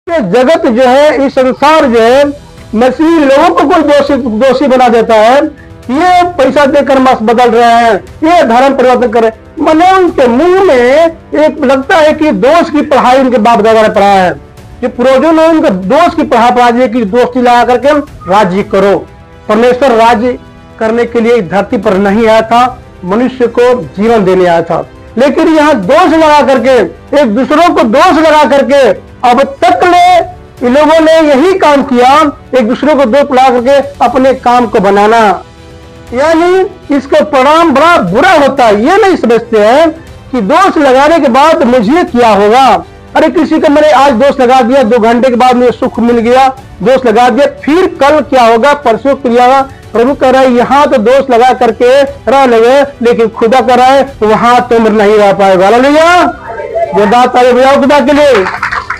ये जगत जो है, इस संसार जो है, मसीही लोगों को कोई दोषी बना देता है। ये पैसा देकर मत बदल रहे हैं, ये धर्म परिवर्तन कर रहे हैं। मैंने उनके मुंह में एक लगता है कि दोष की पढ़ाई उनके बाप दादा ने पढ़ा है, जो पूर्वजों ने उनके दोष की पढ़ा दी कि दोस्ती लगा करके राज्य करो। परमेश्वर राज्य करने के लिए धरती पर नहीं आया था, मनुष्य को जीवन देने आया था। लेकिन यहाँ दोष लगा करके, एक दूसरों को दोष लगा करके अब तक इन लोगों ने यही काम किया, एक दूसरे को दोष लगा करके अपने काम को बनाना। यानी इसका परिणाम बड़ा बुरा होता है। ये नहीं समझते हैं कि दोष लगाने के बाद मुझे क्या होगा। अरे किसी को मैंने आज दोष लगा दिया, 2 घंटे के बाद मुझे सुख मिल गया, दोष लगा दिया, फिर कल क्या होगा, परसों क्या होगा। प्रभु कह रहा है यहाँ तो दोष लगा करके रह लगे, लेकिन खुदा कह रहा है वहां तुम नहीं रह पाएगा। हालेलुया, जो दाता है खुदा के लिए,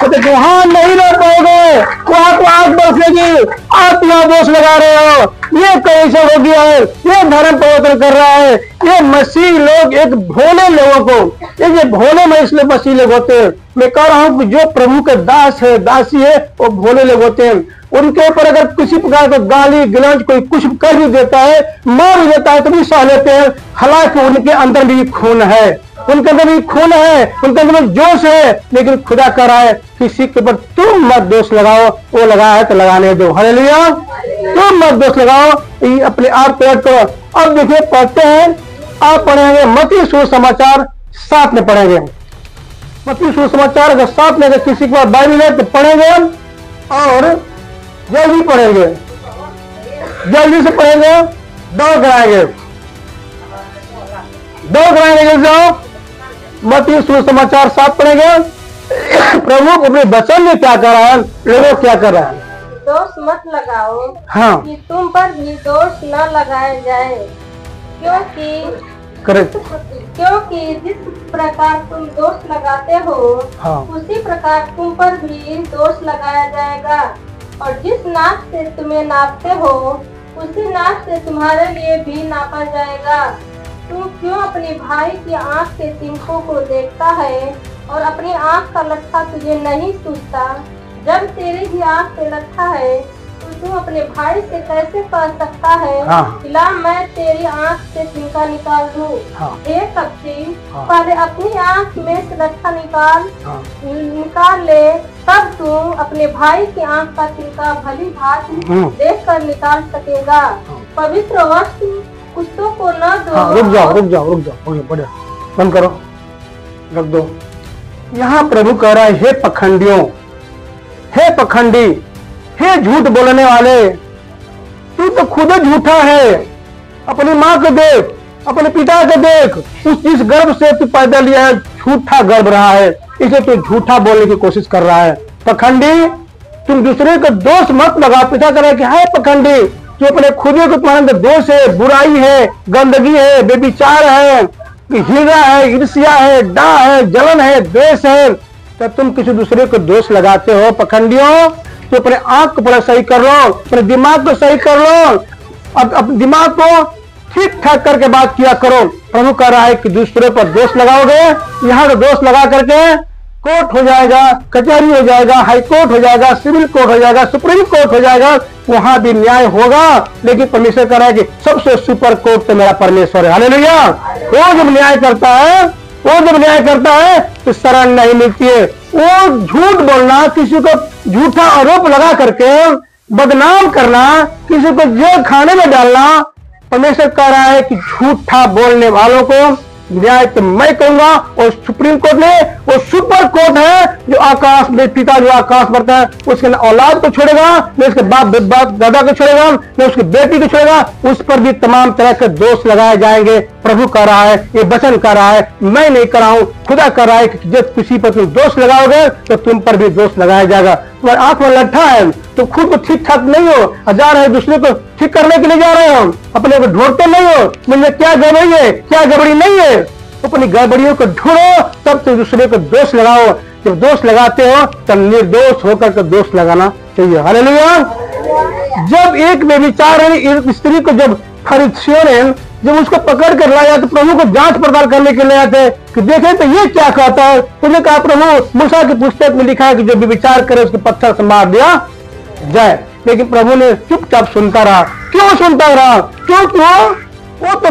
तो वहां नहीं रह पाओगे, वहां तो आग बरसेगी। आप यहाँ दोष लगा रहे हो, ये कैसे हो गया है, ये धर्म परिवर्तन कर रहा है। ये मसीह लोग एक भोले लोगों को, ये भोले मसीह लोग होते हैं। मैं कह रहा हूँ कि जो प्रभु के दास है, दासी है, वो भोले लोग होते हैं। उनके ऊपर अगर किसी प्रकार का गाली गलौज कोई कुछ कर भी देता है, मार भी देता है, तो भी सह लेते हैं। हालांकि उनके अंदर भी खून है, उनके अंदर भी खून है, उनके अंदर जोश है। लेकिन खुदा कह रहा है किसी के ऊपर तुम मत दोष लगाओ, वो लगाया है तो लगाने दो। हालेलुया, तुम मत दोष लगाओ, अपने आप प्रकट करो। अब देखिए पढ़ते हैं, आप पढ़ेंगे मत्ती सुसमाचार 7 में पढ़ेंगे। मत्ती सुसमाचार अगर 7 में अगर किसी के पास बाइबल है तो पढ़ेंगे, और जल्दी पढ़ेंगे, जल्दी से पढ़ेंगे, दौड़ कराएंगे, दौड़ कराएंगे। जाओ मत्ती सुसमाचार 7 पढ़ेंगे। प्रभु अपने वचन में क्या कर रहा है, लोगों क्या कर रहा है। दोष मत लगाओ, हाँ, कि तुम पर भी दोष न लगाया जाए, क्योंकि करेक्ट, क्योंकि जिस प्रकार तुम दोष लगाते हो, हाँ, उसी प्रकार तुम पर भी दोष लगाया जाएगा। और जिस नाप से तुम्हें नापते हो, उसी नाप से तुम्हारे लिए भी नापा जाएगा। तू क्यों अपने भाई की आँख के तिनकों को देखता है और अपनी आँख का लट्ठा तुझे नहीं सूझता? जब तेरी ही आँख से लट्ठा है तो तू अपने भाई से कैसे कह सकता है, हाँ, ला मैं तेरी आँख से तिनका निकाल दूं? हाँ, एक कपटी, हाँ, पहले अपनी आँख में से लट्ठा हाँ, निकाल ले, तब तू अपने भाई की आँख का तिनका भली भांति देख कर निकाल सकेगा। पवित्र वस्त्र कुत्तों को न दो। हाँ, रुक जाओ, रुक जाओ, रुक जाओ, बढ़िया, बंद करो, रख दो। यहाँ प्रभु कह रहा है, हे पखंडियों, हे पखंडी, हे झूठ बोलने वाले, तू तो खुद झूठा है। अपनी माँ को देख, अपने पिता को देख, उस जिस गर्भ से तू पैदा लिया है, झूठा गर्भ रहा है, इसे तू झूठा बोलने की कोशिश कर रहा है। पखंडी, तुम दूसरे को दोष मत लगा। पिता कह रहा है कि है पखंडी, जो अपने खुद को तुम्हारे अंदर दोष है, बुराई है, गंदगी है, बेविचार है, हिंसा है, ईर्ष्या है, डा है, जलन है, द्वेष है, तब तुम किसी दूसरे को दोष लगाते हो। पखंडियों, तो अपने आंख को बड़ा सही कर लो, अपने दिमाग को सही कर लो, अब दिमाग को ठीक ठाक करके बात किया करो। प्रभु कह रहा है कि दूसरे पर दोष लगाओगे, यहाँ तो दोष लगा करके कोर्ट हो जाएगा, कचहरी हो जाएगा, हाई कोर्ट हो जाएगा, सिविल कोर्ट हो जाएगा, सुप्रीम कोर्ट हो जाएगा, वहां भी न्याय होगा। लेकिन परमेश्वर कह रहा है कि सबसे सुपर कोर्ट तो मेरा परमेश्वर है। हालेलुया, वो जब न्याय करता है, वो जब न्याय करता है तो शरण नहीं मिलती है। वो झूठ बोलना, किसी को झूठा आरोप लगा करके बदनाम करना, किसी को जेल खाने में डालना, परमेश्वर कह रहा है कि झूठा बोलने वालों को न्याय तो मैं कहूंगा। और सुप्रीम कोर्ट में वो सुपर कोर्ट है, जो आकाश में पिता जो आकाश बढ़ता है, उसके औलाद को छोड़ेगा, न उसके बाप दादा को छोड़ेगा, न उसकी बेटी को छोड़ेगा, उस पर भी तमाम तरह के दोष लगाए जाएंगे। प्रभु कह रहा है, ये वचन कह रहा है, मैं नहीं कर रहा हूं, खुदा कह रहा है कि जब किसी पर तुम दोष लगाओगे तो तुम पर भी दोष लगाया जाएगा। तुम्हारी आंख में लट्ठा है, तो खुद को ठीक ठाक नहीं हो, जा रहे दूसरे को ठीक करने के लिए जा रहे हो, अपने को ढूंढते नहीं हो, मुझे क्या गड़बड़ी है, क्या गड़बड़ी नहीं है। अपनी गड़बड़ियों को ढूंढो, तब से दूसरे को दोष लगाओ। जब दोष लगाते हो तब निर्दोष होकर के दोष लगाना चाहिए। हालेलुया। जब एक व्यभिचारिणी स्त्री को जब फरीसियों ने जब उसको पकड़ कर लाया तो प्रभु को जांच पड़ताल करने के लिए आए थे कि देखें तो ये क्या कहता है। उन्होंने कहा प्रभु मूसा की पुस्तक में लिखा है कि जो विचार करे उसके पत्थर से मार दिया जाए। लेकिन प्रभु ने चुपचाप सुनता रहा। क्यों सुनता रहा? क्योंकि वो तो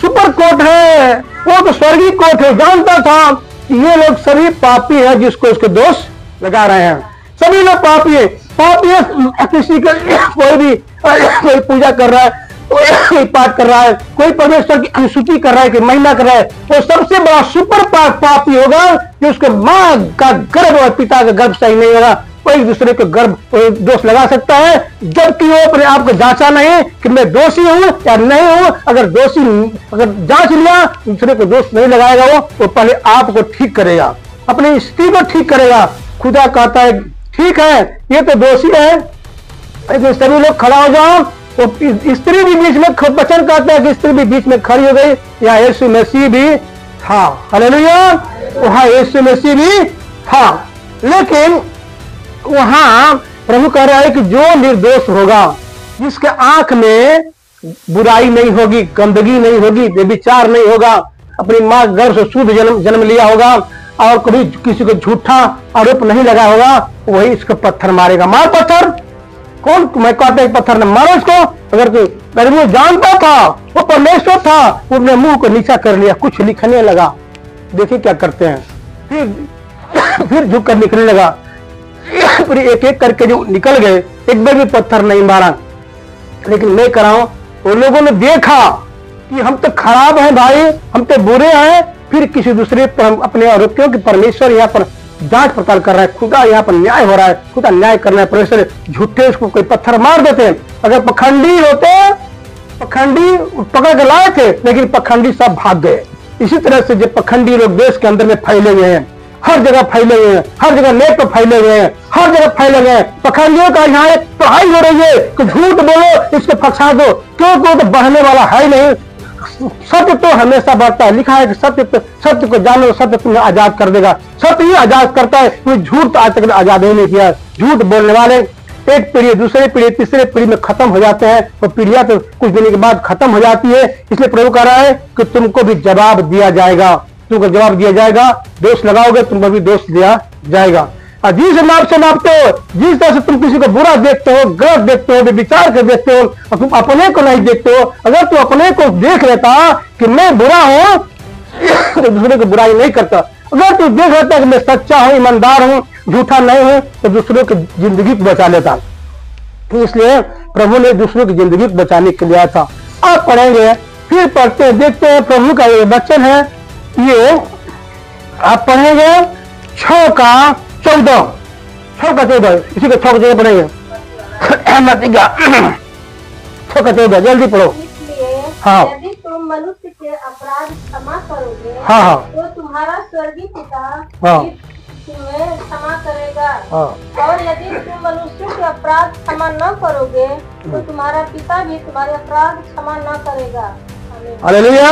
सुपर कोर्ट है, वो तो स्वर्गीय कोर्ट है। जानता था कि ये लोग सभी पापी हैं जिसको उसके दोष लगा रहे हैं। सभी लोग पापी है, पापी है। किसी का कोई पूजा कर रहा है, कोई पाठ कर रहा है, कोई परमेश्वर की अनुसूची कर रहा है कि महिमा कर रहा है, वो सबसे बड़ा सुपर पापी होगा जो उसके माँ का गर्भ और पिता का गर्भ सही नहीं होगा। वो एक दूसरे को गर्भ दोष लगा सकता है, जबकि वो अपने आप को जांचा नहीं कि मैं दोषी हूं या नहीं हूं। अगर जांच लिया, दूसरे को दोष नहीं लगाएगा। वो पहले आप को ठीक करेगा, अपनी स्थिति को ठीक करेगा। खुदा कहता है ठीक है ये तो दोषी है, लेकिन सभी लोग खड़ा हो जाओ। तो स्त्री भी बीच में वचन कहता है कि स्त्री भी बीच में खड़ी हो गई। यहाँ यीशु मसीह भी था। हालेलुया। वहां यीशु मसीह भी था, लेकिन वहां प्रभु कह रहा है कि जो निर्दोष होगा, जिसके आंख में बुराई नहीं होगी, गंदगी नहीं होगी, व्यभिचार नहीं होगा, अपनी मां गर्भ से शुद्ध जन्म लिया होगा और कभी किसी को झूठा आरोप नहीं लगा होगा, वही इसको पत्थर मारेगा। मार पत्थर। कौन? मैं कहता है पत्थर ने मारो इसको। अगर वो जानता था, वो परमेश्वर था, वो अपने मुंह को नीचा कर लिया, कुछ लिखने लगा। देखिए क्या करते हैं, फिर झुक कर निकलने लगा। फिर एक एक करके जो निकल गए, एक बार भी पत्थर नहीं मारा। लेकिन मैं कह रहा हूं, वो लोगों ने देखा कि हम तो खराब हैं भाई, हम तो बुरे हैं। फिर किसी दूसरे पर अपने आरोपियों की परमेश्वर यहाँ पर जांच पड़ताल कर रहा है। खुदा यहाँ पर न्याय हो रहा है, खुदा न्याय करना है। परमेश्वर झूठे उसको कोई पत्थर मार देते हैं। अगर पखंडी होते, पखंडी पकड़ के लाए थे, लेकिन पखंडी सब भाग गए। इसी तरह से जो पखंडी लोग देश के अंदर में फैले हुए हैं, हर जगह फैले हुए हैं, हर जगह नेट पर फैले हुए हैं, हर जगह फैले हुए हैं। पखंडियों का यहाँ एक पढ़ाई हो रही है कि झूठ बोलो, इसको फंसा दो, क्योंकि तो बढ़ने वाला है नहीं। सत्य तो हमेशा बढ़ता है। लिखा है कि सत्य को जानो, सत्य तुम्हें आजाद कर देगा। सत्य ही आजाद करता है, कोई झूठ तो आज तक आजाद ही नहीं किया। झूठ बोलने वाले एक पीढ़ी, दूसरे पीढ़ी, तीसरे पीढ़ी में खत्म हो जाते हैं। वो पीढ़ियां तो कुछ दिन के बाद खत्म हो जाती है। इसलिए प्रभु कह रहा है कि तुमको भी जवाब दिया जाएगा, तुमको जवाब दिया जाएगा। दोष लगाओगे, तुमको भी दोष दिया जाएगा। और जिस नाप से नापते हो, जिस तरह से तुम किसी को बुरा देखते हो, गलत देखते हो, विचार कर देखते हो, और तुम अपने को नहीं देखते हो। अगर तू अपने को देख लेता कि मैं बुरा हूं, तो दूसरे को बुराई नहीं करता। अगर तू देख लेता कि मैं सच्चा हूं, ईमानदार हूं, झूठा नहीं हूं, तो दूसरों की जिंदगी को बचा लेता। तो इसलिए प्रभु ने दूसरों की जिंदगी को बचाने के लिए आया था। आप पढ़ेंगे, फिर पढ़ते हैं, देखते हैं। प्रभु का ये वचन है, ये आप पढ़ेंगे 6:14, 6:14, इसी को 6 पढ़ेंगे। 6:14 जल्दी पढ़ो। इसलिए हाँ। यदि तुम मनुष्य के अपराध क्षमा करोगे, हाँ। तो तुम्हारा स्वर्गीय पिता हाँ। भी तुम्हें क्षमा करेगा। हाँ। और यदि तुम मनुष्यों के अपराध क्षमा न करोगे, तो तुम्हारा पिता भी तुम्हारे अपराध क्षमा न करेगा। हालेलुया।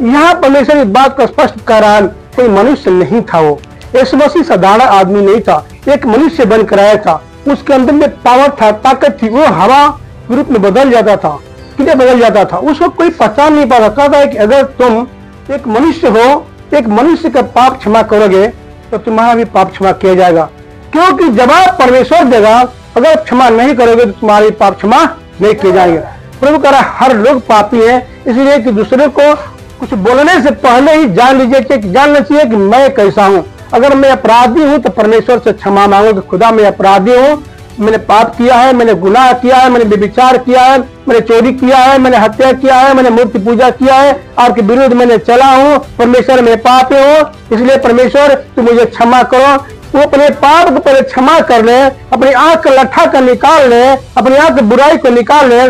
यहाँ परमेश्वर इस बात को स्पष्ट कर रहा है, कोई मनुष्य नहीं था। वो यीशु मसीह साधारण आदमी नहीं था, एक मनुष्य बनकर आया था। उसके अंदर में पावर था, ताकत थी। वो हवा के रूप में बदल जाता था, कितने बदल जाता था। उसको कोई पहचान नहीं पाता। कहता है कि अगर तुम एक मनुष्य हो, एक मनुष्य का पाप क्षमा करोगे, तो तुम्हारा भी पाप क्षमा किया जाएगा। क्योंकि जवाब परमेश्वर देगा। अगर क्षमा नहीं करोगे तो तुम्हारे पाप क्षमा नहीं किए जाएंगे। प्रभु कह रहा है हर लोग पापी है, इसलिए कि दूसरे को कुछ बोलने से पहले ही जान जानना चाहिए कि मैं कैसा हूँ। अगर मैं अपराधी हूँ तो परमेश्वर से क्षमा मांगो कि खुदा मैं अपराधी हूँ, मैंने पाप किया है, मैंने गुनाह किया है, मैंने व्यभिचार किया है, मैंने चोरी किया है, मैंने हत्या किया है, मैंने मूर्ति पूजा किया है, आपके विरुद्ध मैंने चला हूँ। परमेश्वर मैं पापी हूँ, इसलिए परमेश्वर तू मुझे क्षमा करो। वो अपने पाप को पहले क्षमा कर ले, अपनी आंख का लट्ठा का निकाल ले, अपनी आंख की बुराई को निकाल ले।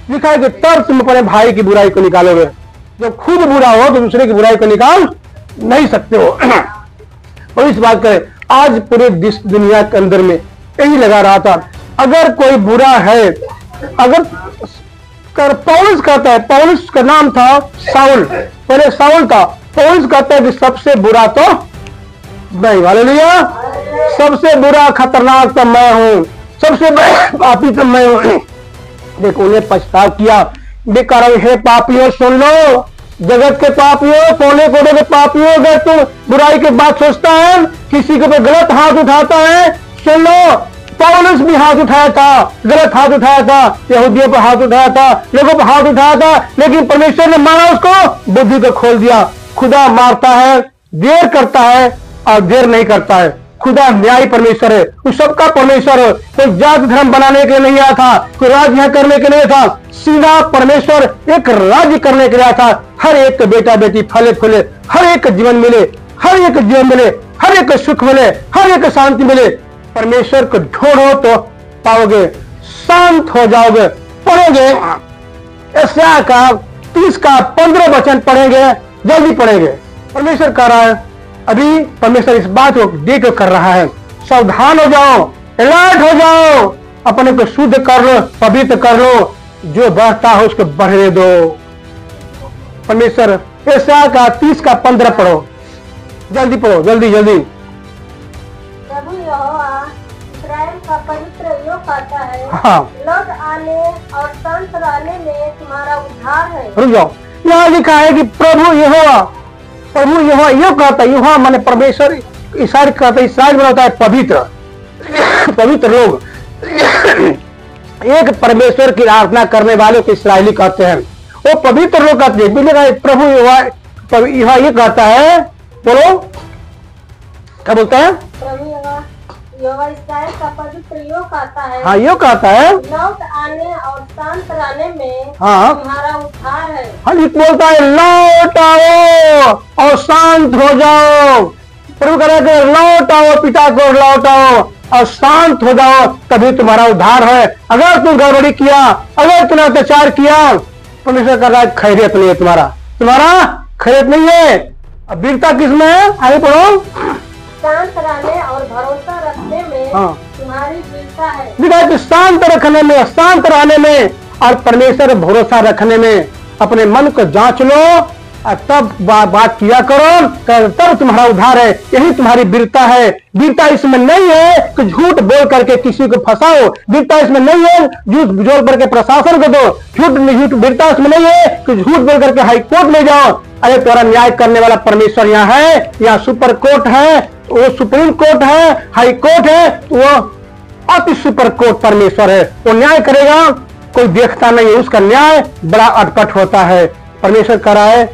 लिखा है कि तब तुम अपने भाई की बुराई को निकालोगे। जब खुद बुरा हो तो दूसरे की बुराई को निकाल नहीं सकते हो। और इस बात करें, आज पूरे दुनिया के अंदर में यही लगा रहा था, अगर कोई बुरा है, अगर पौलुस कहता है, पौलुस का नाम था साउल, पहले साउल था। पौलुस कहता है कि सबसे बुरा तो नहीं, हालेलुया, सबसे बुरा खतरनाक तो मैं हूं, सबसे पापी तो मैं हूं। देखो उन्हें पछताव किया बेकार हे पापियों सुन लो, जगत के पापियों, कोने कोने के पापियों, अगर तू बुराई की बात सोचता है, किसी के ऊपर गलत हाथ उठाता है, सुन लो, पौलुस भी हाथ उठाया था, गलत हाथ उठाया था, यहूदियों पर हाथ उठाया था, लोगों पर हाथ उठाया था, लेकिन परमेश्वर ने मारा उसको, बुद्धि को खोल दिया। खुदा मारता है, देर करता है और देर नहीं करता है। खुदा न्यायी परमेश्वर है, वो सबका परमेश्वर है। कोई जात धर्म बनाने के लिए नहीं आया था, कोई राज्य करने के लिए था, सीधा परमेश्वर एक राज्य करने के लिए आया था। हर एक बेटा बेटी फले फूले, हर एक जीवन मिले, हर एक जीवन मिले, हर एक सुख मिले, हर एक शांति मिले। परमेश्वर को ढूंढो तो पाओगे, शांत हो जाओगे। पढ़ेंगे यशायाह का 30 का 15 वचन पढ़ेंगे, जल्दी पढ़ेंगे। परमेश्वर कह रहा है, अभी परमेश्वर इस बात को देख कर रहा है, सावधान हो जाओ, अलर्ट हो जाओ, अपने को शुद्ध कर लो, पवित्र कर लो, जो बढ़ता हो उसको बढ़ने दो। परमेश्वर यशायाह का 30 का 15 पढ़ो, जल्दी पढ़ो, जल्दी जल्दी। प्रभु यहोवा इस्राएल का पवित्र यो कहता है, हाँ। लौट आने और शांत रहने में तुम्हारा उद्धार है। रुक जाओ, यहाँ लिखा है कि प्रभु यहोवा यो कहता है, यहोवा माने परमेश्वर, इस्राएल कहता है, इस्राएल में होता है पवित्र, पवित्र लोग। एक परमेश्वर की आराधना करने वाले को इस्राएली कहते हैं, वो पवित्र लोग कहते हैं। प्रभु यहोवा ये कहता है, बोलो क्या बोलता है? प्रभु यहोवा इस्राएल का पवित्र यो कहता है, हाँ यो कहता है, लौट आने और शांत रहने में हाँ तुम्हारा उद्धार है। हाँ बोलता है, लौट आओ और शांत हो जाओ। प्रभु कह रहे लौट आओ, पिता को लौट आओ और शांत हो जाओ, तभी तुम्हारा उद्धार है। अगर तुम गड़बड़ी किया, अगर तुमने अत्याचार किया, परमेश्वर कह रहा है खैरियत नहीं है, तुम्हारा खैरियत नहीं है। अब वीरता किसमें है? आगे पढ़ो। शांत रहने और भरोसा रखने में हाँ। तुम्हारी वीरता है। तो शांत रखने में, शांत रहने में और परमेश्वर भरोसा रखने में, अपने मन को जांच लो और तब बात किया करो, तब तुम्हारा उद्धार है। यही तुम्हारी वीरता है। वीरता इसमें नहीं है कि झूठ बोल करके किसी को फंसाओ, वीरता इसमें नहीं है झूठ बोल करके प्रशासन को दो, झूठ वीरता इसमें नहीं है कि झूठ बोल करके हाई कोर्ट ले जाओ। अरे तुम्हारा न्याय करने वाला परमेश्वर यहाँ है, यहाँ सुपर कोर्ट है, वो सुप्रीम कोर्ट है, हाई कोर्ट है, वो अति सुपर कोर्ट परमेश्वर है, वो न्याय करेगा। कोई देखता नहीं है, उसका न्याय बड़ा अटपट होता है। परमेश्वर कह रहा है,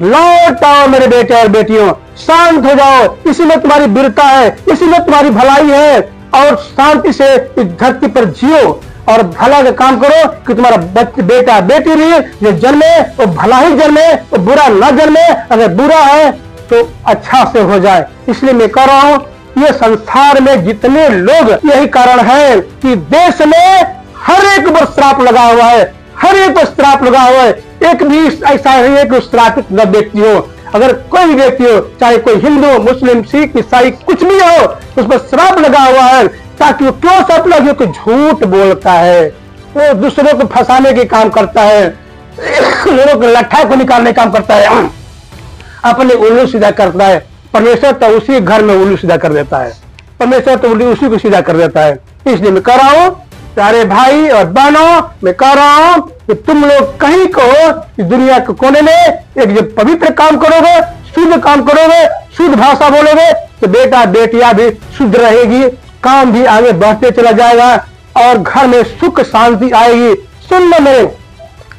लौट आओ मेरे बेटे और बेटियों, शांत हो जाओ, इसी में तुम्हारी वीरता है, इसी में तुम्हारी भलाई है। और शांति से इस धरती पर जियो और भला का काम करो कि तुम्हारा बेटा बेटी भी जो जन्मे वो भला ही जन्मे, वो बुरा न जन्मे। अगर बुरा है तो अच्छा से हो जाए। इसलिए मैं कह रहा हूँ, ये संसार में जितने लोग, यही कारण है कि देश में हर एक पर श्राप लगा हुआ है, हर एक पर श्राप लगा हुआ है। एक भी ऐसा नहीं है कि श्रापित न व्यक्ति हो। अगर कोई भी व्यक्ति हो, चाहे कोई हिंदू, मुस्लिम, सिख, ईसाई कुछ भी हो, उस पर श्राप लगा हुआ है। ताकि वो क्यों श्राप लगे? कि झूठ बोलता है, वो दूसरों को फंसाने के काम करता है, लोगों को लट्ठा को निकालने का काम करता है, अपने उल्लू सीधा करता है। परमेश्वर तो उसी घर में उल्लू सीधा कर देता है, परमेश्वर तो उसी को सीधा कर देता है। इसलिए मैं कह रहा हूं, प्यारे भाई और बहनों, मैं कह रहा हूं कि तुम लोग कहीं को इस दुनिया के कोने में एक जब पवित्र काम करोगे, शुद्ध काम करोगे, शुद्ध भाषा बोलोगे, तो बेटा बेटियां भी शुद्ध रहेगी, काम भी आगे बढ़ते चला जाएगा और घर में सुख शांति आएगी। सुन लो मेरे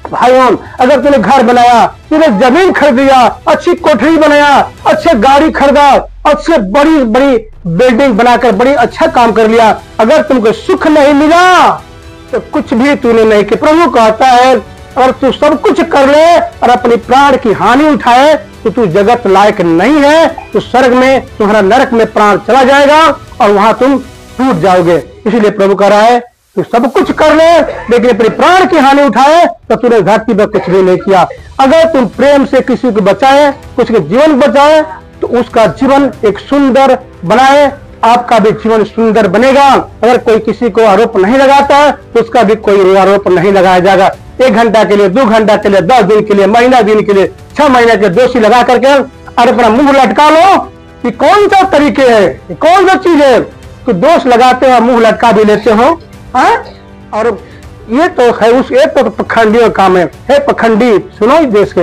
भाइयों, अगर तूने घर बनाया, तूने जमीन खरीद लिया, अच्छी कोठरी बनाया, अच्छे गाड़ी खरीदा, अच्छे बड़ी बड़ी बिल्डिंग बनाकर बड़ी अच्छा काम कर लिया, अगर तुमको सुख नहीं मिला तो कुछ भी तूने नहीं किया। प्रभु कहता है, अगर तू सब कुछ कर ले और अपनी प्राण की हानि उठाए तो तू जगत लायक नहीं है, तो स्वर्ग में, तुम्हारा नरक में प्राण चला जाएगा और वहां तुम टूट जाओगे। इसीलिए प्रभु कह रहा है, तू सब कुछ कर ले लेकिन अपने प्राण की हानि उठाए तो तूने धरती पर कुछ भी नहीं किया। अगर तुम प्रेम से किसी को बचाए, कुछ के जीवन बचाए, तो उसका जीवन एक सुंदर बनाए, आपका भी जीवन सुंदर बनेगा। अगर कोई किसी को आरोप नहीं लगाता तो उसका भी कोई आरोप नहीं लगाया जाएगा। 1 घंटा के लिए, 2 घंटा के लिए, 10 दिन के लिए, महीना दिन के लिए, 6 महीने के दोषी लगा करके और अपना मुंह लटका लो। ये कौन सा तरीके है, ये कौन सा चीज है कि दोष लगाते हो, मुंह लटका भी लेते हो, हाँ? और ये तो है उस एक तो पखंडियों का काम है पखंडी, सुनो इस देश के,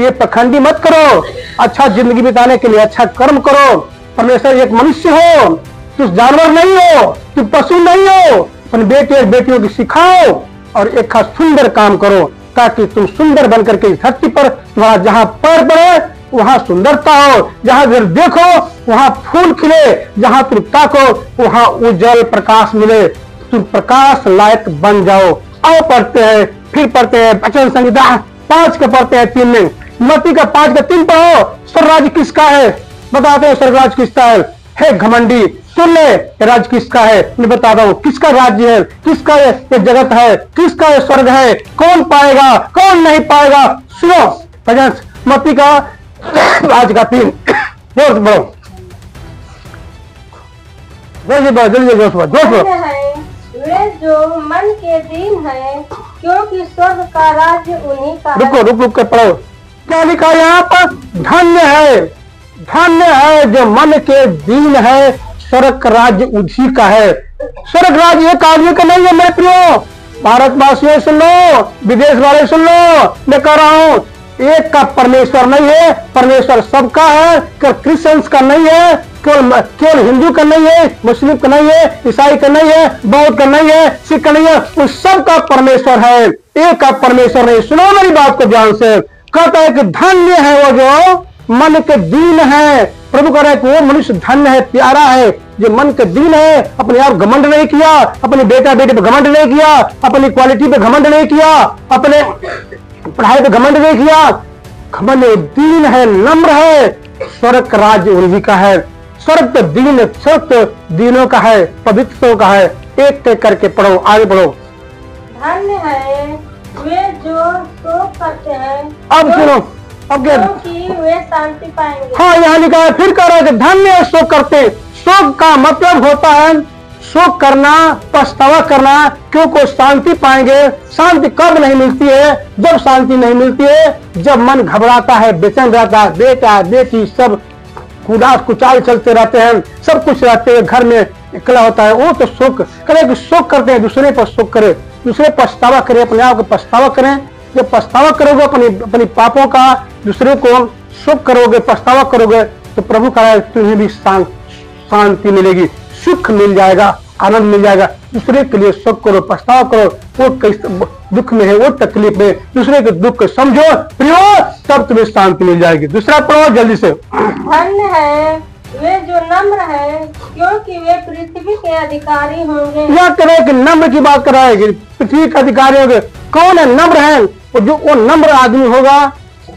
ये पखंडी मत करो। अच्छा जिंदगी बिताने के लिए अच्छा कर्म करो। परमेश्वर एक मनुष्य हो, तुम जानवर नहीं हो, तुम पशु नहीं हो। अपने बेटे और बेटियों की सिखाओ और एक खास सुंदर काम करो, ताकि तुम सुंदर बनकर के इस धरती पर तुम्हारा जहां पैर पड़े वहां सुंदरता हो, जहां देखो वहां फूल खिले, जहां तुम ताको वहां उज्जवल प्रकाश मिले, तुम प्रकाश लायक बन जाओ। आओ पढ़ते हैं, फिर पढ़ते हैं वचन संहिता 5 का पढ़ते हैं 3 में, मत्ती का 5 का 3 पढ़ो। स्वर्गराज किसका है? बताते हैं स्वर्गराज किसका है घमंडी। सुन ले राज्य किसका है, मैं बताता हूँ किसका राज्य है, किसका ये जगत है, किसका ये स्वर्ग है, कौन पाएगा कौन नहीं पाएगा। सुनो भजन मत्ती का 5 का 3 जोर बढ़ो, जल्दी जोश बढ़ो। वे जो मन के दीन है, क्योंकि स्वर्ग का राज्य उन्हीं का है। रुक के पढ़ो, क्या लिखा है यहाँ पर? धन्य है जो मन के दीन है, स्वर्ग राज्य उसी का है। स्वर्ग राज्य एक आदमी का नहीं है मेरे प्रियो। भारतवासियों सुन लो, विदेश वाले सुन लो, मैं कह रहा हूँ एक का परमेश्वर नहीं है, परमेश्वर सबका है। केवल क्रिश्चियंस का नहीं है, केवल हिंदू का नहीं है, मुस्लिम का नहीं है, ईसाई का नहीं है, बौद्ध का नहीं है, सिख का नहीं है, उस सबका परमेश्वर है, एक का परमेश्वर नहीं। सुनो मेरी बात को ध्यान से, कहता है कि धन्य है वो जो मन के दीन है। प्रभु कह रहा है कि वो मनुष्य धन्य है, प्यारा है जो मन के दीन है। अपने आप घमंड नहीं किया, अपने बेटा बेटे पे घमंड नहीं किया, अपनी क्वालिटी पे घमंड नहीं किया, अपने पढ़ाई पे घमंड नहीं किया। घमंड दीन है, नम्र है, स्वर्ग का राज्य उन्हीं का है। स्वर्ग तो दीन, स्वर्ग तो दीनों का है, पवित्रों का है। एक करके पढ़ो, आगे बढ़ो। धन्य है वे जो शोक करते हैं, अब सुनो, अब क्या? क्योंकि वे शांति पाएंगे। हाँ यहाँ लिखा है, फिर कह रहा है कि धन्य है शोक करते। शोक का मतलब होता है शोक करना, पछतावा करना, क्योंकि शांति पाएंगे। शांति कब नहीं मिलती है? जब शांति नहीं मिलती है, जब मन घबराता है, बेचैन रहता है, बेटा बेटी सब उदास कुचाल चलते रहते हैं, सब कुछ रहते हैं, घर में अकेला होता है, वो तो शोक करे कि शोक करते हैं। दूसरे पर शोक करे, दूसरे पछतावा करे, अपने आप को पछतावा करें। जब पछतावा करोगे अपनी पापों का, दूसरे को शोक करोगे, पछतावा करोगे, तो प्रभु का तुम्हें भी शांति मिलेगी, सुख मिल जाएगा, आनंद मिल जाएगा। दूसरे के लिए शोक करो, पछतावा करो, वो दुख में है, वो तकलीफ में, दूसरे के दुख को समझो प्रियो, तब तुम्हें शांति मिल जाएगी। दूसरा पढ़ो जल्दी से। धन्य है वे जो नम्र है, क्योंकि वे पृथ्वी के अधिकारी होंगे। यह करे कि नम्र की बात कर रहा है कि पृथ्वी के अधिकारी होंगे। कौन है नम्र है? वो नम्र आदमी होगा,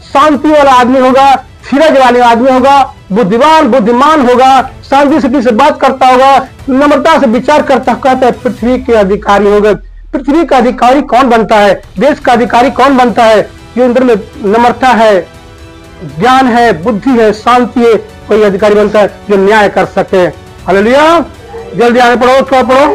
शांति वाला आदमी होगा, धीरज वाले आदमी होगा, बुद्धिमान होगा, शांति से किसी से बात करता होगा, नम्रता से विचार करता, कहता है पृथ्वी के अधिकारी होंगे। पृथ्वी का अधिकारी कौन बनता है? देश का अधिकारी कौन बनता है? जो अंदर में नम्रता है, ज्ञान है, बुद्धि है, शांति है, कोई अधिकारी बनता है जो न्याय कर सके। हालेलुया। जल्दी आगे पढ़ो, थोड़ा पढ़ो।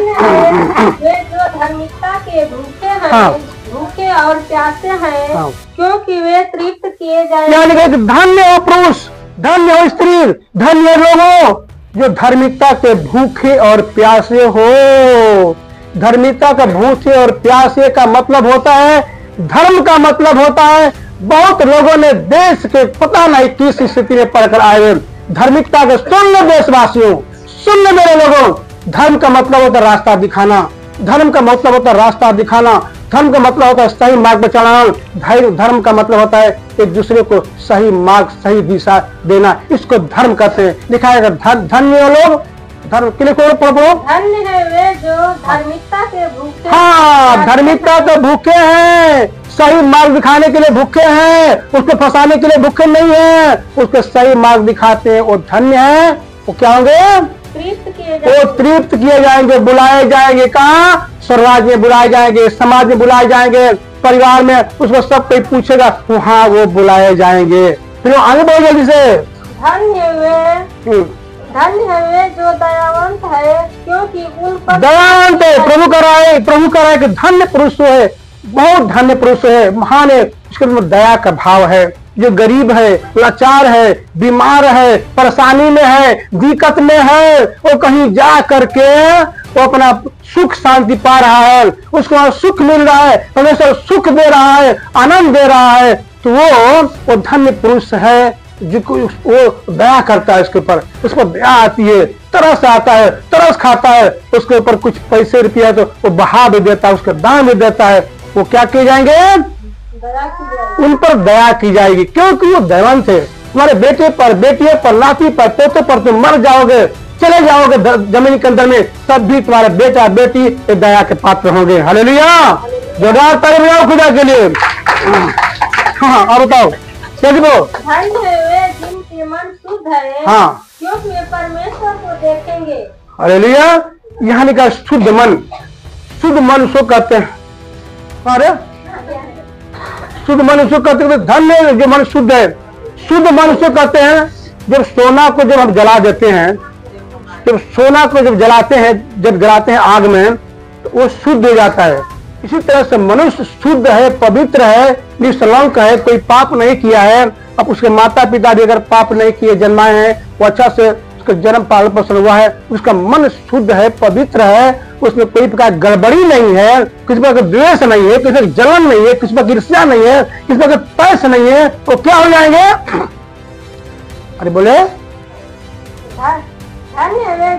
वे जो धार्मिकता के भूखे हैं, हाँ। भूखे और प्यासे हैं, हाँ। क्योंकि वे तृप्त किए जाएंगे। यानी कि धन्य हो पुरुष, धन्य हो स्त्री, धन्य लोगों जो धार्मिकता के भूखे और प्यासे हो। धार्मिकता का भूखे और प्यासे का मतलब होता है, धर्म का मतलब होता है। बहुत लोगों ने देश के पता नहीं किस स्थिति में पढ़कर आए। धार्मिकता के सुन लो देशवासियों, सुन लो मेरे लोगों। धर्म का मतलब होता है रास्ता दिखाना, धर्म का मतलब होता है रास्ता दिखाना, धर्म का मतलब होता है सही मार्ग पर चलाना। धर्म का मतलब होता है एक दूसरे को सही मार्ग, सही दिशा देना, इसको धर्म कहते हैं। लिखा है धन्य लोग, धर्म के लिए पढ़ो। धन्य है वे जो धार्मिकता के भूखे। हाँ, धार्मिकता के भूखे हैं, सही मार्ग दिखाने के लिए भूखे हैं, उसको फंसाने के लिए भूखे नहीं है, उसको सही मार्ग दिखाते हैं, वो धन्य है। वो क्या होंगे? वो तृप्त किए जाएंगे, बुलाए जाएंगे। कहाँ? स्वराज में बुलाए जाएंगे, समाज में बुलाए जाएंगे, परिवार में उसको सब कोई पूछेगा, वहाँ वो बुलाए जाएंगे। फिर आगे बढ़ो जल्दी से। धन्य है वे जो दयावंत है, क्योंकि उन पर दयावंत है। प्रभु कह रहा है कि धन्य पुरुष है, बहुत धन्य पुरुष है, महान है, उसके अंदर दया का भाव है। जो गरीब है, लाचार है, बीमार है, परेशानी में है, दिक्कत में है, वो कहीं जा करके वो अपना सुख शांति पा रहा है, उसको वहां सुख मिल रहा है, परमेश्वर सुख दे रहा है, आनंद दे रहा है, तो वो धन्य पुरुष है जो वो दया करता है उसके ऊपर, उस पर दया आती है, तरस आता है, तरस खाता है, उसके ऊपर कुछ पैसे रुपया तो वो बहा भी देता है, उसका दान भी देता है। वो क्या किए जाएंगे? उन पर दया की जाएगी, क्योंकि वो दयावंत है। तुम्हारे बेटे पर, बेटियों पर, नाती पर, पोते पर तुम मर जाओगे, चले जाओगे जमीन के अंदर में, तब भी तुम्हारे बेटा बेटी दया के पात्र होंगे। हालेलुया, जोरदार ताली बजाओ खुदा के लिए। हाँ, और बताओ धन्य है वे जिनके मन शुद्ध है, हाँ, क्योंकि वे परमेश्वर को देखेंगे। हालेलुया, यहाँ लिखा शुद्ध मन, शुद्ध मन उसको कहते हैं। अरे शुद्ध मन उसको कहते हैं, धन्य है जो मन शुद्ध है। शुद्ध मन उसको कहते हैं जब सोना को जब हम जला देते हैं, जब सोना को जब जलाते हैं, जब जलाते हैं आग में, तो वो शुद्ध हो जाता है। इसी तरह से मनुष्य शुद्ध है, पवित्र है, निष्कलंक है, कोई पाप नहीं किया है। अब उसके माता पिता भी अगर पाप नहीं किए, जन्माए हैं, वो अच्छा से उसका जन्म पालन पोषण हुआ है, उसका मन शुद्ध है, पवित्र है, उसमें कोई प्रकार गड़बड़ी नहीं है, किसी प्रकार का द्वेष नहीं है, किसी प्रकार जलन नहीं है, किसी प्रकार की ईर्ष्या नहीं है, किसी प्रकार का पैस नहीं है, वो क्या हो जाएंगे? अरे बोले धन्य है वे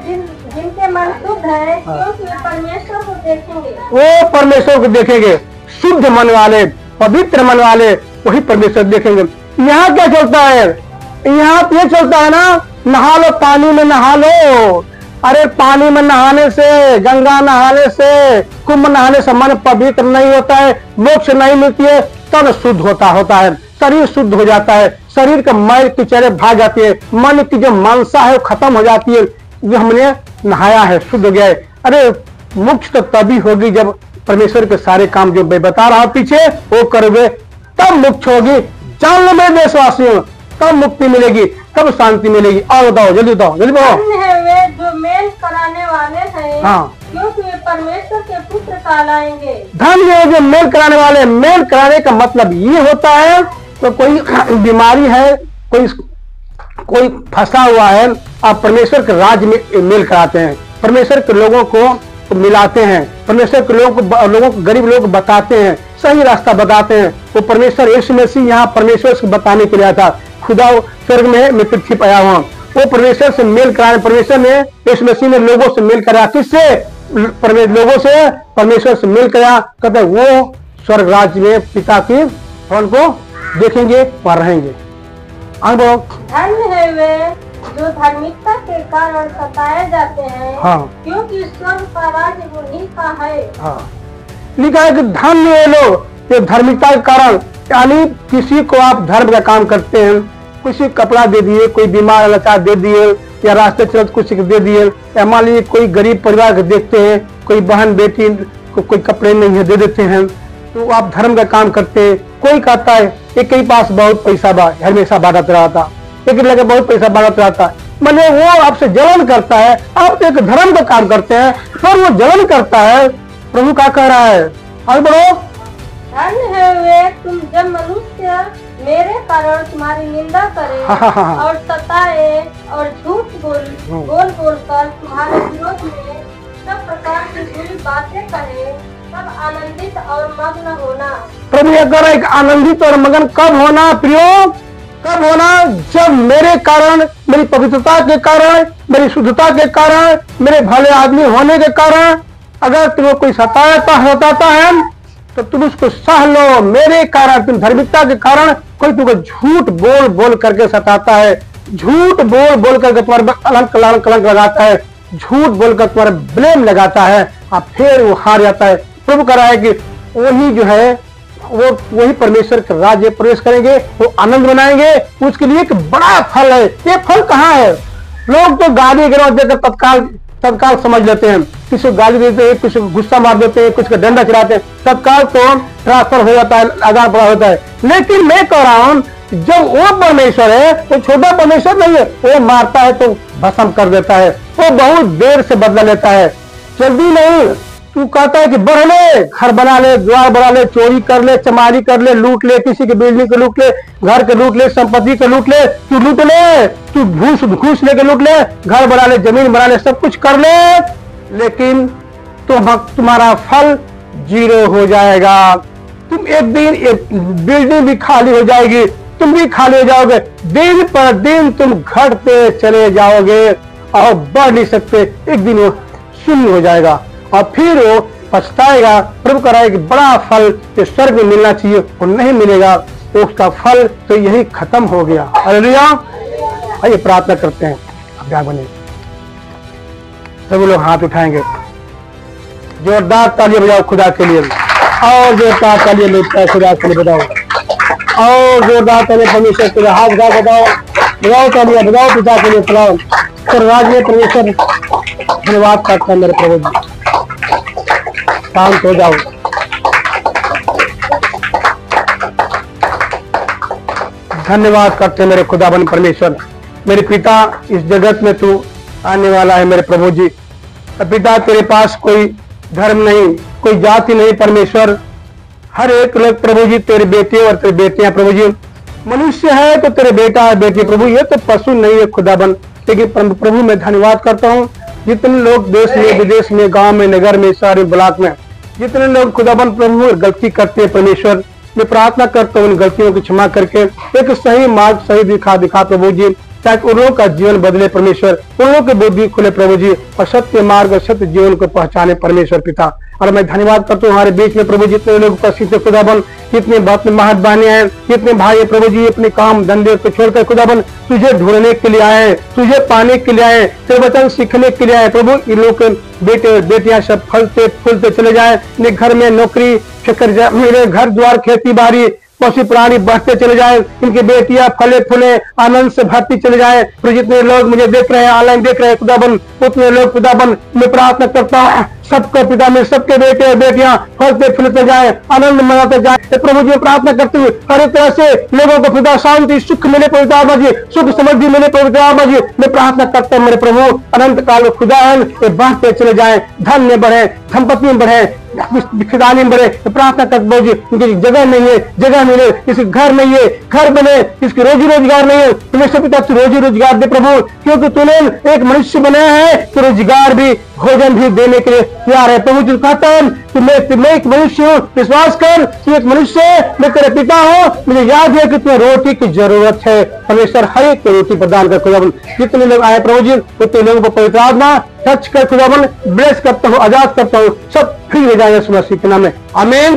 जिनके मन शुद्ध है, क्योंकि वे परमेश्वर को देखेंगे। वो परमेश्वर को देखेंगे। शुद्ध मन वाले, पवित्र मन वाले, वही परमेश्वर देखेंगे। यहाँ क्या चलता है? यहाँ ये चलता है ना, नहा लो, पानी में नहा लो। अरे पानी में नहाने से, गंगा नहाने से, कुंभ नहाने से मन पवित्र नहीं होता है, मोक्ष नहीं मिलती है, तन शुद्ध होता है, शरीर शुद्ध हो जाता है, शरीर का मैल की चेहरे भाग जाती है, मन की जो मानसा है वो खत्म हो जाती है, जो हमने नहाया है शुद्ध हो गया है। अरे मोक्ष तो तभी होगी जब परमेश्वर के सारे काम जो मैं बता रहा हूं पीछे वो करोगे, तब मोक्ष होगी। जान लो मेरे देशवासियों, तब मुक्ति मिलेगी, तब शांति मिलेगी। और बताओ, जल्दी बताओ, जल्दी बताओ। धन्य है वे जो मेल कराने वाले हैं, हाँ, क्योंकि वे परमेश्वर के पुत्र कहलाएंगे। धन्य है जो मेल कराने वाले। मेल कराने का मतलब ये होता है तो कोई बीमारी है, कोई फंसा हुआ है, आप परमेश्वर के राज्य में मेल कराते हैं, परमेश्वर के लोगों को मिलाते हैं, परमेश्वर के लोगों को गरीब लोगों को बताते हैं, सही रास्ता बताते हैं। वो परमेश्वर यीशु मसीह यहाँ परमेश्वर से बताने के लिए आया था। खुदा स्वर्ग में मैं पृथ्वी पर आया हूँ, वो परमेश्वर से मेल कराने, परमेश्वर ने, यीशु मसीह ने लोगों से मेल कराया। किससे? लोगों से, परमेश्वर से मेल कराया। कहते वो स्वर्ग राज्य में पिता की फल को देखेंगे और रहेंगे। धन्य है वे जो धार्मिकता के कारण सताए जाते हैं, हाँ, क्योंकि स्वर्ग का राज्य उन्हीं का है। हाँ, लिखा है कि धन्य है लोग जो धार्मिकता के कारण, यानी किसी को आप धर्म का काम करते हैं, किसी कपड़ा दे दिए, कोई बीमार लाचार दे दिए, या रास्ते चलते कुछ दे दिए, या मान लीजिए कोई गरीब परिवार को देखते हैं, कोई बहन बेटी को कोई कपड़े नहीं है, दे देते हैं, तो आप धर्म का काम करते हैं। कोई कहता है एक के पास बहुत पैसा बा, हमेशा बांटत रहता, एक लगे बहुत पैसा बांटत रहता, मैंने वो आपसे जलन करता है। आप एक धर्म का काम करते हैं पर वो जलन करता है। प्रभु क्या कह रहा है? आगे बढ़ो। धन्य है वे तुम जब मनुष्य मेरे कारण तुम्हारी निंदा करे और सताए और झूठ बोल कर तुम्हारे विरोध में सब प्रकार की बुरी बातें कहे, तब आनंदित और मग्न होना। प्रभु यह कह रहा है कि आनंदित और मगन कब होना प्रियो? कब होना? जब मेरे कारण, मेरी पवित्रता के कारण, मेरी शुद्धता के कारण, मेरे भले आदमी होने के कारण अगर तुम्हें कोई सताता है तो तुम उसको सह लो। मेरे कारण, तुम धार्मिकता के कारण कोई तुमको झूठ बोल करके सताता है, झूठ बोल करके तुम्हारे कलंक लगाता है, झूठ बोलकर तुम्हारे ब्लेम लगाता है, और फिर वो हार जाता है। प्रभु कह रहा है कि वही जो है वो वही परमेश्वर के राज्य प्रवेश करेंगे, वो आनंद मनाएंगे। उसके लिए एक बड़ा फल है। ये फल कहाँ है? लोग तो गाली गिरवा देकर तत्काल समझ लेते हैं, किसी को गाली देते हैं, किसी को गुस्सा मार देते हैं, कुछ को डंडा चलाते हैं, तत्काल तो ट्रांसफर हो जाता है, आदान प्रदान होता है। लेकिन मैं कह रहा हूं जब वो परमेश्वर है, वो छोटा परमेश्वर नहीं है, वो मारता है तो भस्म कर देता है, वो बहुत देर से बदला लेता है, जल्दी नहीं। तू कहता है कि बढ़ ले, घर बना ले, द्वार बना ले, चोरी कर ले, चमारी कर ले, लूट ले, किसी की बिल्डिंग को लूट ले, घर के लूट ले, संपत्ति को लूट ले, तू लूट ले, तू घूस लेके लूट ले, घर बना ले, जमीन बना ले, सब कुछ कर ले, लेकिन तुम्हारा फल 0 हो जाएगा। तुम एक दिन बिल्डिंग भी खाली हो जाएगी, तुम भी खाली हो जाओगे, दिन पर दिन तुम घटते चले जाओगे और बढ़ नहीं सकते। एक दिन वो शून्य हो जाएगा और फिर वो पछताएगा, प्रभु कह रहा है कि बड़ा फल जो स्वर्ग में मिलना चाहिए वो नहीं मिलेगा, तो उसका फल तो यही खत्म हो गया। हालेलुया। आइए प्रार्थना करते हैं। अभ्यास बने सभी लोग हाथ उठाएंगे, जोरदार तालियां बजाओ खुदा के लिए, और जोरदार तालियां मिलता है खुदा के लिए बजाओ, और जोरदार तालियां परमेश्वर के लिए हाथ उठा बजाओ, बजाओ तालियां बजाओ पिता के लिए चलाओ। राज में परमेश्वर धन्यवाद करता है मेरे प्रभु जी। शांत हो जाओ। धन्यवाद करते हैं मेरे खुदाबंद परमेश्वर। मेरे पिता, इस जगत में तू आने वाला है मेरे प्रभु जी। पिता, तेरे पास कोई धर्म नहीं, कोई जाति नहीं परमेश्वर। हर एक लोग प्रभु जी तेरे बेटे और तेरे बेटियां प्रभु जी। मनुष्य है तो तेरे बेटा है बेटी प्रभु, ये तो पशु नहीं है खुदाबंद। लेकिन प्रभु मैं धन्यवाद करता हूँ जितने लोग देश में, विदेश में, गांव में, नगर में, शहर में, ब्लॉक में जितने लोग खुदाबंद प्रभु गलती करते हैं परमेश्वर, मैं प्रार्थना करता हूँ उन गलतियों की क्षमा करके एक सही मार्ग सही दिखा प्रभु जी, ताकि उन लोगों का जीवन बदले परमेश्वर, उन लोगों की बुद्धि खुले प्रभु जी और सत्य मार्ग और सत्य जीवन को पहचाने परमेश्वर पिता। और मैं धन्यवाद करता हूँ हमारे बीच में प्रभु जितने लोग उपस्थित है खुदाबंद, जितने बात में महत बहने हैं, जितने भाई प्रभु जी अपने काम धंधे को छोड़कर खुदाबंद तुझे ढूंढने के लिए आए, तुझे पाने के लिए आए, तेरे वचन सीखने के लिए आए प्रभु। इन लोग के बेटे बेटियां सब फलते फूलते चले जाए, इनके घर में नौकरी फिक्र, मेरे घर द्वार खेती बाड़ी पशु प्राणी बढ़ते चले जाए, इनकी बेटियां फले फूले आनंद से भरती चले जाए। तो जितने लोग मुझे देख रहे हैं, ऑनलाइन देख रहे हैं खुदाबंद, उतने लोग खुदाबंद मैं प्रार्थना करता हूँ सबको पिता में सबके बेटे और बेटियां फलते फूलते जाए, आनंद मनाते जाए प्रभु जी। प्रार्थना करते हुए हर एक तरह से लोगों को पिता शांति सुख मिले पवित्र आत्मा जी, सुख समृद्धि मिले पवित्र आत्मा जी। मैं प्रार्थना करता हूँ मेरे प्रभु अनंत काल खुदा है बढ़ते चले जाए, धन्य बढ़े, संपत्ति में बढ़े, खिदानी में बढ़े। प्रार्थना करते जी उनकी जगह नहीं है, जगह मिले, किसी घर नहीं है, घर बने, इसकी रोजी रोजगार नहीं है, तुम्हें पिता तू रोजी रोजगार दे प्रभु, क्योंकि तूने एक मनुष्य बनाया है तो रोजगार भी भोजन भी देने के लिए तैयार है प्रभु जी। कहता है कि मैं एक मनुष्य हूँ, विश्वास कर तू एक मनुष्य है, मैं तेरे पिता हूँ, मुझे याद है कि तुम्हें रोटी की जरूरत है परमेश्वर, हर एक को रोटी प्रदान कर खुदाबंद। जितने लोग आए प्रभु जी उतने लोगों को पवित्र आत्मा टच कर खुदाबंद ब्लेस करता हूँ, आजाद करता हूँ, सब फ्री हो जाएगा मसीह के नाम में, आमीन।